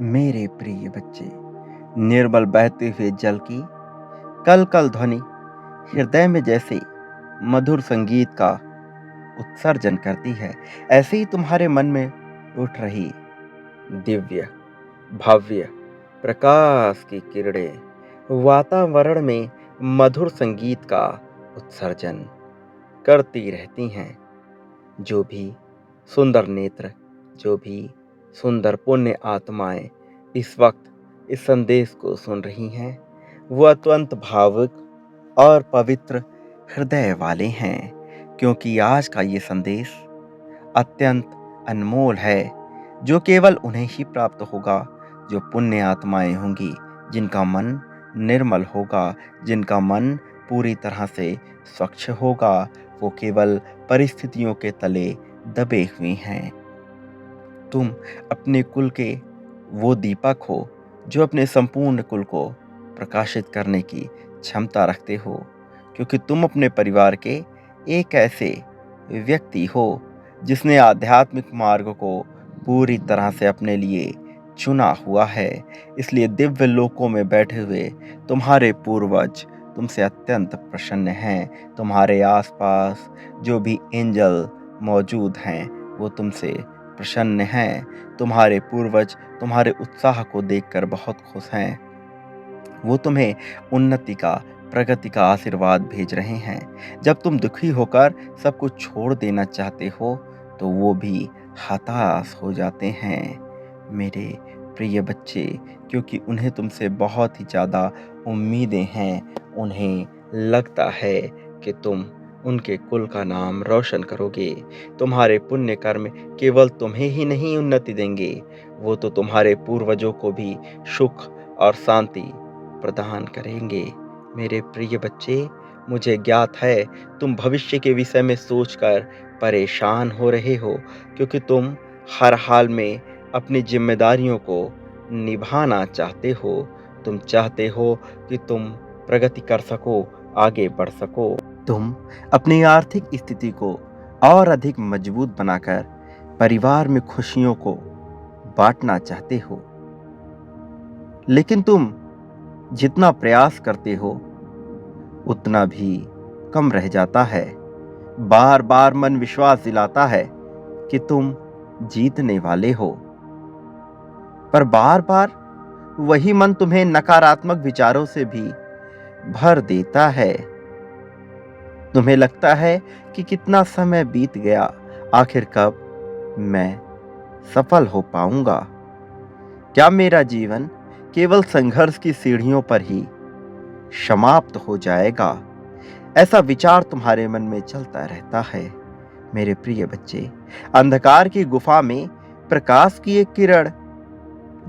मेरे प्रिय बच्चे, निर्मल बहते हुए जल की कल कल ध्वनि हृदय में जैसे मधुर संगीत का उत्सर्जन करती है, ऐसे ही तुम्हारे मन में उठ रही दिव्य भव्य प्रकाश की किरणें वातावरण में मधुर संगीत का उत्सर्जन करती रहती हैं। जो भी सुंदर नेत्र, जो भी सुंदर पुण्य आत्माएं इस वक्त इस संदेश को सुन रही हैं, वो अत्यंत भावुक और पवित्र हृदय वाले हैं, क्योंकि आज का ये संदेश अत्यंत अनमोल है, जो केवल उन्हें ही प्राप्त होगा जो पुण्य आत्माएं होंगी, जिनका मन निर्मल होगा, जिनका मन पूरी तरह से स्वच्छ होगा। वो केवल परिस्थितियों के तले दबे हुए हैं। तुम अपने कुल के वो दीपक हो जो अपने संपूर्ण कुल को प्रकाशित करने की क्षमता रखते हो, क्योंकि तुम अपने परिवार के एक ऐसे व्यक्ति हो जिसने आध्यात्मिक मार्ग को पूरी तरह से अपने लिए चुना हुआ है। इसलिए दिव्य लोकों में बैठे हुए तुम्हारे पूर्वज तुमसे अत्यंत प्रसन्न हैं। तुम्हारे आसपास जो भी एंजल मौजूद हैं, वो तुमसे प्रसन्न हैं। तुम्हारे पूर्वज तुम्हारे उत्साह को देखकर बहुत खुश हैं। वो तुम्हें उन्नति का, प्रगति का आशीर्वाद भेज रहे हैं। जब तुम दुखी होकर सब कुछ छोड़ देना चाहते हो, तो वो भी हताश हो जाते हैं, मेरे प्रिय बच्चे, क्योंकि उन्हें तुमसे बहुत ही ज़्यादा उम्मीदें हैं। उन्हें लगता है कि तुम उनके कुल का नाम रोशन करोगे। तुम्हारे पुण्य कर्म केवल तुम्हें ही नहीं उन्नति देंगे, वो तो तुम्हारे पूर्वजों को भी सुख और शांति प्रदान करेंगे। मेरे प्रिय बच्चे, मुझे ज्ञात है तुम भविष्य के विषय में सोचकर परेशान हो रहे हो, क्योंकि तुम हर हाल में अपनी जिम्मेदारियों को निभाना चाहते हो। तुम चाहते हो कि तुम प्रगति कर सको, आगे बढ़ सको। तुम अपनी आर्थिक स्थिति को और अधिक मजबूत बनाकर परिवार में खुशियों को बांटना चाहते हो, लेकिन तुम जितना प्रयास करते हो उतना भी कम रह जाता है। बार बार मन विश्वास दिलाता है कि तुम जीतने वाले हो, पर बार बार वही मन तुम्हें नकारात्मक विचारों से भी भर देता है। तुम्हें लगता है कि कितना समय बीत गया, आखिर कब मैं सफल हो पाऊंगा? क्या मेरा जीवन केवल संघर्ष की सीढ़ियों पर ही समाप्त हो जाएगा? ऐसा विचार तुम्हारे मन में चलता रहता है। मेरे प्रिय बच्चे, अंधकार की गुफा में प्रकाश की एक किरण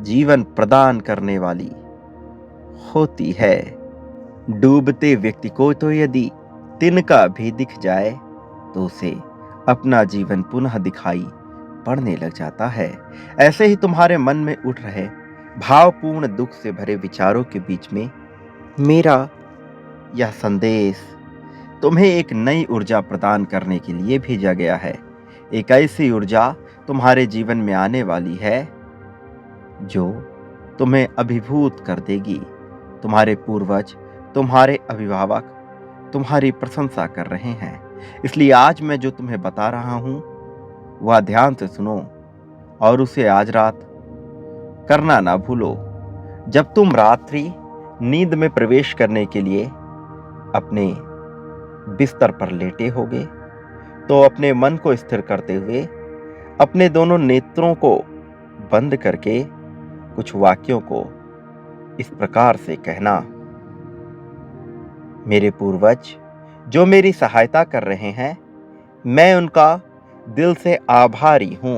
जीवन प्रदान करने वाली होती है। डूबते व्यक्ति को तो यदि तिनका भी दिख जाए, तो उसे अपना जीवन पुनः दिखाई पड़ने लग जाता है। ऐसे ही तुम्हारे मन में उठ रहे भावपूर्ण दुख से भरे विचारों के बीच में मेरा यह संदेश तुम्हें एक नई ऊर्जा प्रदान करने के लिए भेजा गया है। एक ऐसी ऊर्जा तुम्हारे जीवन में आने वाली है जो तुम्हें अभिभूत कर देगी। तुम्हारे पूर्वज, तुम्हारे अभिभावक तुम्हारी प्रशंसा कर रहे हैं। इसलिए आज मैं जो तुम्हें बता रहा हूं, वह ध्यान से सुनो और उसे आज रात करना ना भूलो। जब तुम रात्रि नींद में प्रवेश करने के लिए अपने बिस्तर पर लेटे होगे, तो अपने मन को स्थिर करते हुए अपने दोनों नेत्रों को बंद करके कुछ वाक्यों को इस प्रकार से कहना। मेरे पूर्वज जो मेरी सहायता कर रहे हैं, मैं उनका दिल से आभारी हूं।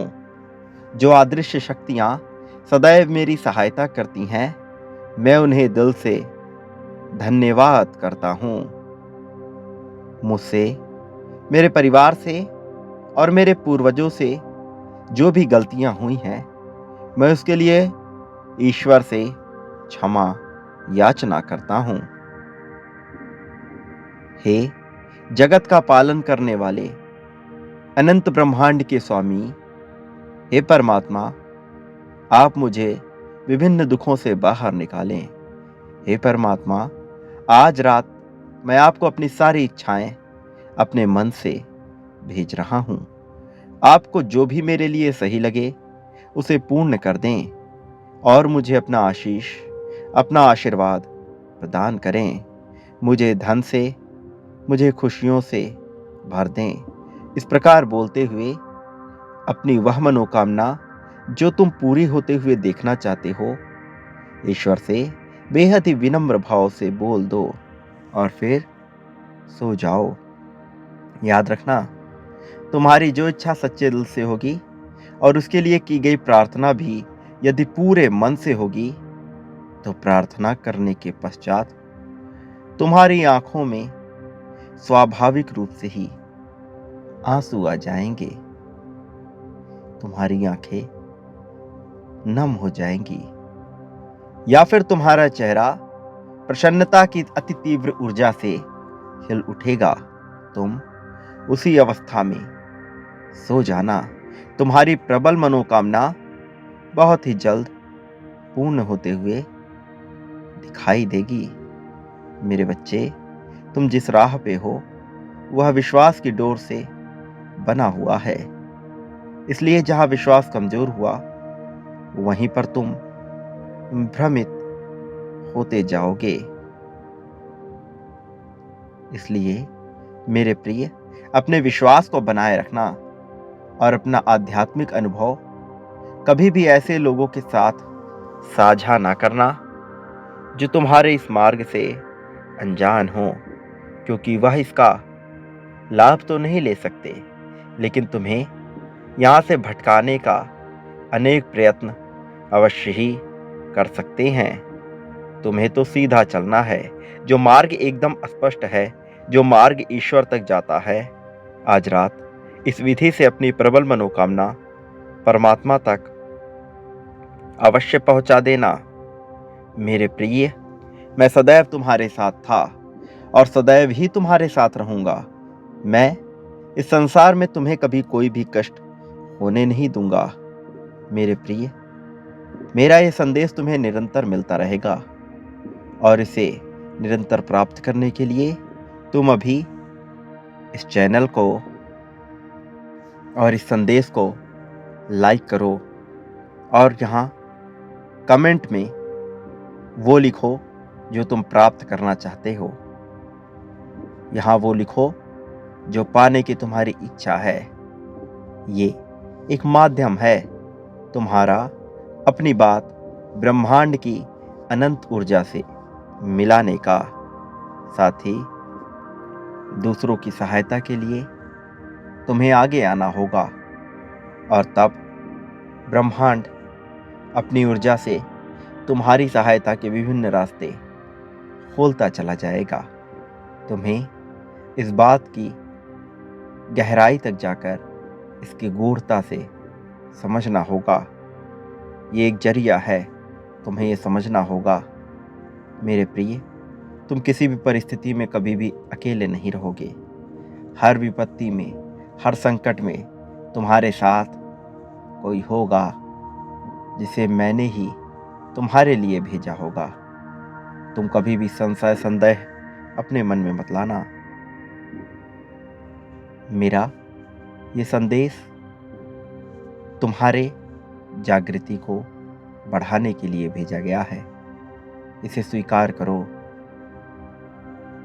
जो अदृश्य शक्तियां सदैव मेरी सहायता करती हैं, मैं उन्हें दिल से धन्यवाद करता हूं। मुझसे, मेरे परिवार से और मेरे पूर्वजों से जो भी गलतियां हुई हैं, मैं उसके लिए ईश्वर से क्षमा याचना करता हूं। हे जगत का पालन करने वाले अनंत ब्रह्मांड के स्वामी, हे परमात्मा, आप मुझे विभिन्न दुखों से बाहर निकालें। हे परमात्मा, आज रात मैं आपको अपनी सारी इच्छाएं अपने मन से भेज रहा हूं। आपको जो भी मेरे लिए सही लगे उसे पूर्ण कर दें और मुझे अपना आशीष, अपना आशीर्वाद प्रदान करें। मुझे धन से, मुझे खुशियों से भर दें। इस प्रकार बोलते हुए अपनी वह मनोकामना जो तुम पूरी होते हुए देखना चाहते हो, ईश्वर से बेहद ही विनम्र भाव से बोल दो और फिर सो जाओ। याद रखना, तुम्हारी जो इच्छा सच्चे दिल से होगी और उसके लिए की गई प्रार्थना भी यदि पूरे मन से होगी, तो प्रार्थना करने के पश्चात तुम्हारी आंखों में स्वाभाविक रूप से ही आंसू आ जाएंगे। तुम्हारी आंखें नम हो जाएंगी या फिर तुम्हारा चेहरा प्रसन्नता की अति तीव्र ऊर्जा से हिल उठेगा। तुम उसी अवस्था में सो जाना। तुम्हारी प्रबल मनोकामना बहुत ही जल्द पूर्ण होते हुए दिखाई देगी। मेरे बच्चे, तुम जिस राह पे हो वह विश्वास की डोर से बना हुआ है, इसलिए जहां विश्वास कमजोर हुआ वहीं पर तुम भ्रमित होते जाओगे। इसलिए मेरे प्रिय, अपने विश्वास को बनाए रखना और अपना आध्यात्मिक अनुभव कभी भी ऐसे लोगों के साथ साझा ना करना जो तुम्हारे इस मार्ग से अनजान हो, क्योंकि वह इसका लाभ तो नहीं ले सकते, लेकिन तुम्हें यहाँ से भटकाने का अनेक प्रयत्न अवश्य ही कर सकते हैं। तुम्हें तो सीधा चलना है, जो मार्ग एकदम स्पष्ट है, जो मार्ग ईश्वर तक जाता है। आज रात इस विधि से अपनी प्रबल मनोकामना परमात्मा तक अवश्य पहुंचा देना। मेरे प्रिय, मैं सदैव तुम्हारे साथ था और सदैव ही तुम्हारे साथ रहूंगा। मैं इस संसार में तुम्हें कभी कोई भी कष्ट होने नहीं दूंगा। मेरे प्रिय, मेरा यह संदेश तुम्हें निरंतर मिलता रहेगा और इसे निरंतर प्राप्त करने के लिए तुम अभी इस चैनल को और इस संदेश को लाइक करो और यहाँ कमेंट में वो लिखो जो तुम प्राप्त करना चाहते हो। यहाँ वो लिखो जो पाने की तुम्हारी इच्छा है। ये एक माध्यम है तुम्हारा अपनी बात ब्रह्मांड की अनंत ऊर्जा से मिलाने का। साथ ही दूसरों की सहायता के लिए तुम्हें आगे आना होगा और तब ब्रह्मांड अपनी ऊर्जा से तुम्हारी सहायता के विभिन्न रास्ते खोलता चला जाएगा। तुम्हें इस बात की गहराई तक जाकर इसकी गूढ़ता से समझना होगा। ये एक जरिया है, तुम्हें ये समझना होगा। मेरे प्रिय, तुम किसी भी परिस्थिति में कभी भी अकेले नहीं रहोगे। हर विपत्ति में, हर संकट में तुम्हारे साथ कोई होगा जिसे मैंने ही तुम्हारे लिए भेजा होगा। तुम कभी भी संशय संदेह अपने मन में मत लाना। मेरा ये संदेश तुम्हारे जागृति को बढ़ाने के लिए भेजा गया है। इसे स्वीकार करो।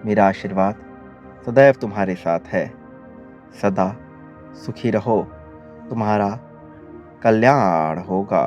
मेरा आशीर्वाद सदैव तुम्हारे साथ है। सदा सुखी रहो, तुम्हारा कल्याण होगा।